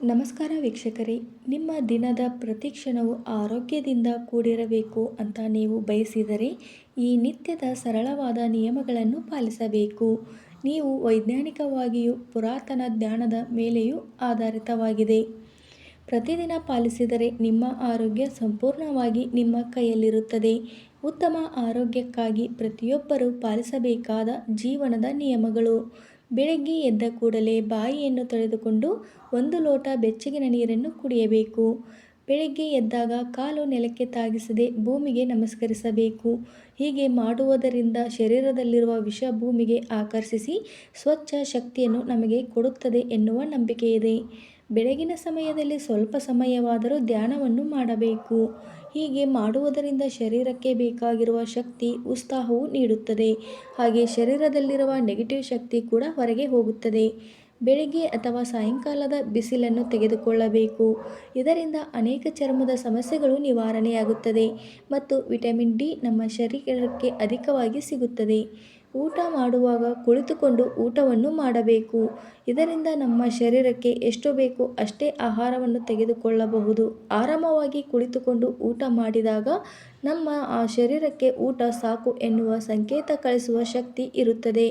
ನಮಸ್ಕಾರ ವೀಕ್ಷಕರೇ, ನಿಮ್ಮ ದಿನದ ಪ್ರತಿ ಕ್ಷಣವೂ ಆರೋಗ್ಯದಿಂದ ಕೂಡಿರಬೇಕು ಅಂತ ನೀವು ಬಯಸಿದರೆ ಈ ನಿತ್ಯದ ಸರಳವಾದ ನಿಯಮಗಳನ್ನು ಪಾಲಿಸಬೇಕು. ನೀವು ವೈಜ್ಞಾನಿಕವಾಗಿಯೂ ಪುರಾತನ ಜ್ಞಾನದ ಮೇಲೆಯೂ ಆಧಾರಿತವಾಗಿದೆ. ಪ್ರತಿದಿನ ಪಾಲಿಸಿದರೆ ನಿಮ್ಮ ಆರೋಗ್ಯ ಸಂಪೂರ್ಣವಾಗಿ ನಿಮ್ಮ ಕೈಯಲ್ಲಿರುತ್ತದೆ. ಉತ್ತಮ ಆರೋಗ್ಯಕ್ಕಾಗಿ ಪ್ರತಿಯೊಬ್ಬರೂ ಪಾಲಿಸಬೇಕಾದ ಜೀವನದ ನಿಯಮಗಳು. ಬೆಳಗ್ಗೆ ಎದ್ದ ಕೂಡಲೇ ಬಾಯಿಯನ್ನು ತೊಳೆದುಕೊಂಡು 1 ಲೋಟ ಬೆಚ್ಚಗಿನ ನೀರನ್ನು ಕುಡಿಯಬೇಕು. ಬೆಳಗ್ಗೆ ಎದ್ದಾಗ ಕಾಲು ನೆಲಕ್ಕೆ ತಾಗಿಸದೆ ಭೂಮಿಗೆ ನಮಸ್ಕರಿಸಬೇಕು. ಹೀಗೆ ಮಾಡುವುದರಿಂದ ಶರೀರದಲ್ಲಿರುವ ವಿಷ ಭೂಮಿಗೆ ಆಕರ್ಷಿಸಿ ಸ್ವಚ್ಛ ಶಕ್ತಿಯನ್ನು ನಮಗೆ ಕೊಡುತ್ತದೆ ಎನ್ನುವ ನಂಬಿಕೆಯಿದೆ. ಬೆಳಗಿನ ಸಮಯದಲ್ಲಿ ಸ್ವಲ್ಪ ಸಮಯವಾದರೂ ಧ್ಯಾನವನ್ನು ಮಾಡಬೇಕು. ಹೀಗೆ ಮಾಡುವುದರಿಂದ ಶರೀರಕ್ಕೆ ಬೇಕಾಗಿರುವ ಶಕ್ತಿ, ಉತ್ಸಾಹವು ನೀಡುತ್ತದೆ. ಹಾಗೆ ಶರೀರದಲ್ಲಿರುವ ನೆಗೆಟಿವ್ ಶಕ್ತಿ ಕೂಡ ಹೊರಗೆ ಹೋಗುತ್ತದೆ. ಬೆಳಿಗ್ಗೆ ಅಥವಾ ಸಾಯಂಕಾಲದ ಬಿಸಿಲನ್ನು ತೆಗೆದುಕೊಳ್ಳಬೇಕು. ಇದರಿಂದ ಅನೇಕ ಚರ್ಮದ ಸಮಸ್ಯೆಗಳು ನಿವಾರಣೆಯಾಗುತ್ತದೆ ಮತ್ತು ವಿಟಮಿನ್ ಡಿ ನಮ್ಮ ಶರೀರಕ್ಕೆ ಅಧಿಕವಾಗಿ ಸಿಗುತ್ತದೆ. ಊಟ ಮಾಡುವಾಗ ಕುಳಿತುಕೊಂಡು ಊಟವನ್ನು ಮಾಡಬೇಕು. ಇದರಿಂದ ನಮ್ಮ ಶರೀರಕ್ಕೆ ಎಷ್ಟು ಬೇಕೋ ಅಷ್ಟೇ ಆಹಾರವನ್ನು ತೆಗೆದುಕೊಳ್ಳಬಹುದು. ಆರಾಮವಾಗಿ ಕುಳಿತುಕೊಂಡು ಊಟ ಮಾಡಿದಾಗ ನಮ್ಮ ಶರೀರಕ್ಕೆ ಊಟ ಸಾಕು ಎನ್ನುವ ಸಂಕೇತ ಕಳಿಸುವ ಶಕ್ತಿ ಇರುತ್ತದೆ.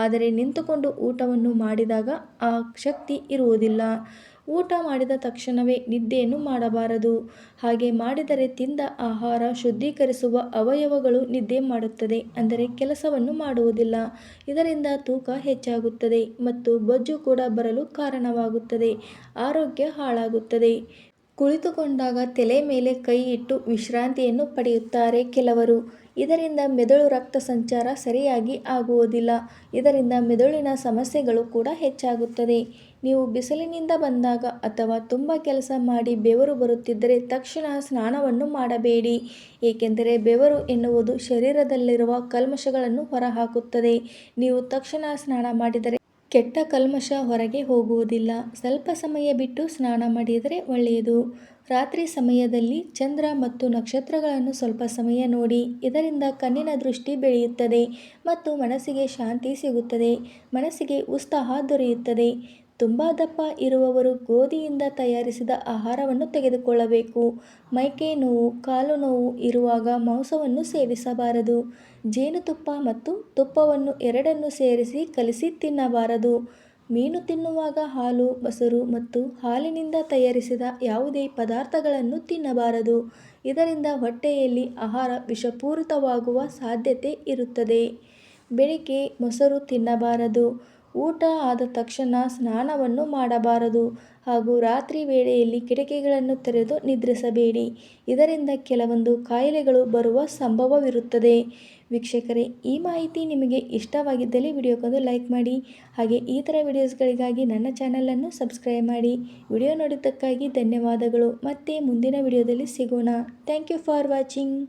ಆದರೆ ನಿಂತುಕೊಂಡು ಊಟವನ್ನು ಮಾಡಿದಾಗ ಆ ಶಕ್ತಿ ಇರುವುದಿಲ್ಲ. ಊಟ ಮಾಡಿದ ತಕ್ಷಣವೇ ನಿದ್ದೆಯನ್ನು ಮಾಡಬಾರದು. ಹಾಗೆ ಮಾಡಿದರೆ ತಿಂದ ಆಹಾರ ಶುದ್ಧೀಕರಿಸುವ ಅವಯವಗಳು ನಿದ್ದೆ ಮಾಡುತ್ತದೆ, ಅಂದರೆ ಕೆಲಸವನ್ನು ಮಾಡುವುದಿಲ್ಲ. ಇದರಿಂದ ತೂಕ ಹೆಚ್ಚಾಗುತ್ತದೆ ಮತ್ತು ಬೊಜ್ಜು ಕೂಡ ಬರಲು ಕಾರಣವಾಗುತ್ತದೆ. ಆರೋಗ್ಯ ಹಾಳಾಗುತ್ತದೆ. ಕುಳಿತುಕೊಂಡಾಗ ತಲೆ ಮೇಲೆ ಕೈ ಇಟ್ಟು ವಿಶ್ರಾಂತಿಯನ್ನು ಪಡೆಯುತ್ತಾರೆ ಕೆಲವರು. ಇದರಿಂದ ಮೆದುಳು ರಕ್ತ ಸಂಚಾರ ಸರಿಯಾಗಿ ಆಗುವುದಿಲ್ಲ. ಇದರಿಂದ ಮೆದುಳಿನ ಸಮಸ್ಯೆಗಳು ಕೂಡ ಹೆಚ್ಚಾಗುತ್ತದೆ. ನೀವು ಬಿಸಿಲಿನಿಂದ ಬಂದಾಗ ಅಥವಾ ತುಂಬ ಕೆಲಸ ಮಾಡಿ ಬೆವರು ಬರುತ್ತಿದ್ದರೆ ತಕ್ಷಣ ಸ್ನಾನವನ್ನು ಮಾಡಬೇಡಿ. ಏಕೆಂದರೆ ಬೆವರು ಎನ್ನುವುದು ಶರೀರದಲ್ಲಿರುವ ಕಲ್ಮಶಗಳನ್ನು ಹೊರಹಾಕುತ್ತದೆ. ನೀವು ತಕ್ಷಣ ಸ್ನಾನ ಮಾಡಿದರೆ ಕೆಟ್ಟ ಕಲ್ಮಶ ಹೊರಗೆ ಹೋಗುವುದಿಲ್ಲ. ಸ್ವಲ್ಪ ಸಮಯ ಬಿಟ್ಟು ಸ್ನಾನ ಮಾಡಿದರೆ ಒಳ್ಳೆಯದು. ರಾತ್ರಿ ಸಮಯದಲ್ಲಿ ಚಂದ್ರ ಮತ್ತು ನಕ್ಷತ್ರಗಳನ್ನು ಸ್ವಲ್ಪ ಸಮಯ ನೋಡಿ. ಇದರಿಂದ ಕಣ್ಣಿನ ದೃಷ್ಟಿ ಬೆಳೆಯುತ್ತದೆ ಮತ್ತು ಮನಸ್ಸಿಗೆ ಶಾಂತಿ ಸಿಗುತ್ತದೆ. ಮನಸ್ಸಿಗೆ ಉತ್ಸಾಹ ದೊರೆಯುತ್ತದೆ. ತುಂಬ ದಪ್ಪ ಇರುವವರು ಗೋಧಿಯಿಂದ ತಯಾರಿಸಿದ ಆಹಾರವನ್ನು ತೆಗೆದುಕೊಳ್ಳಬೇಕು. ಮೈಕೈ ನೋವು, ಕಾಲು ನೋವು ಇರುವಾಗ ಮಾಂಸವನ್ನು ಸೇವಿಸಬಾರದು. ಜೇನುತುಪ್ಪ ಮತ್ತು ತುಪ್ಪವನ್ನು ಎರಡನ್ನೂ ಸೇರಿಸಿ ಕಲಿಸಿ ತಿನ್ನಬಾರದು. ಮೀನು ತಿನ್ನುವಾಗ ಹಾಲು, ಮೊಸರು ಮತ್ತು ಹಾಲಿನಿಂದ ತಯಾರಿಸಿದ ಯಾವುದೇ ಪದಾರ್ಥಗಳನ್ನು ತಿನ್ನಬಾರದು. ಇದರಿಂದ ಹೊಟ್ಟೆಯಲ್ಲಿ ಆಹಾರ ವಿಷಪೂರಿತವಾಗುವ ಸಾಧ್ಯತೆ ಇರುತ್ತದೆ. ಬೆಳಿಗ್ಗೆ ಮೊಸರು ತಿನ್ನಬಾರದು. ಊಟ ಆದ ತಕ್ಷಣ ಸ್ನಾನವನ್ನು ಮಾಡಬಾರದು ಹಾಗೂ ರಾತ್ರಿ ವೇಳೆಯಲ್ಲಿ ಕಿಟಕಿಗಳನ್ನು ತೆರೆದು ನಿದ್ರಿಸಬೇಡಿ. ಇದರಿಂದ ಕೆಲವೊಂದು ಕಾಯಿಲೆಗಳು ಬರುವ ಸಂಭವವಿರುತ್ತದೆ. ವೀಕ್ಷಕರೇ, ಈ ಮಾಹಿತಿ ನಿಮಗೆ ಇಷ್ಟವಾಗಿದ್ದಲ್ಲಿ ವಿಡಿಯೋಕ್ಕೊಂದು ಲೈಕ್ ಮಾಡಿ. ಹಾಗೆ ಈ ಥರ ವಿಡಿಯೋಸ್ಗಳಿಗಾಗಿ ನನ್ನ ಚಾನಲನ್ನು ಸಬ್ಸ್ಕ್ರೈಬ್ ಮಾಡಿ. ವಿಡಿಯೋ ನೋಡಿದ್ದಕ್ಕಾಗಿ ಧನ್ಯವಾದಗಳು. ಮತ್ತೆ ಮುಂದಿನ ವಿಡಿಯೋದಲ್ಲಿ ಸಿಗೋಣ. Thank you for watching.